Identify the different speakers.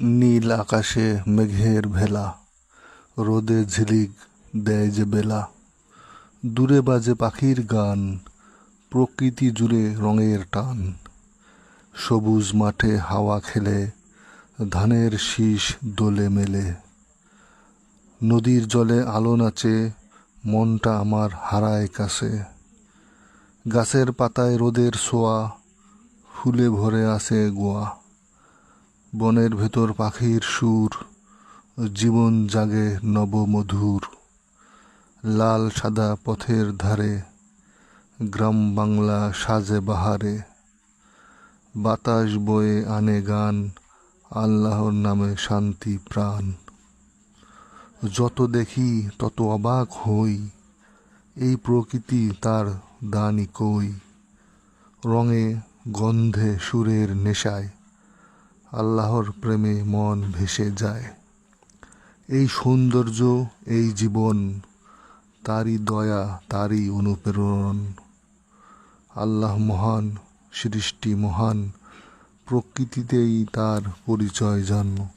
Speaker 1: নীল আকাশে মেঘের ভেলা, রোদে ঝিলিক দেয় যে বেলা। দূরে বাজে পাখির গান, প্রকৃতি জুড়ে রঙের টান। সবুজ মাঠে হাওয়া খেলে, ধানের শীষ দোলে মেলে। নদীর জলে আলো নাচে, মনটা আমার হারায় কাছে। গাছের পাতায় রোদের ছোঁয়া, ফুলে ভরে আছে গোয়া। বনের ভেতর পাখির সুর, জীবন জাগে নবমধুর। লাল সাদা পথের ধারে, গ্রাম বাংলা সাজে বাহারে। বাতাস বয়ে আনে গান, আল্লাহর নামে শান্তি প্রাণ। যত দেখি তত অবাক হই, এই প্রকৃতি তার দানই কই। রঙে গন্ধে সুরের নেশায়, আল্লাহর প্রেমে মন ভেসে যায়। এই সৌন্দর্য, এই জীবন, তারই দয়া, তারই অনুপ্রেরণ। আল্লাহ মহান, সৃষ্টি মহান, প্রকৃতিতেই তার পরিচয় জন্ম।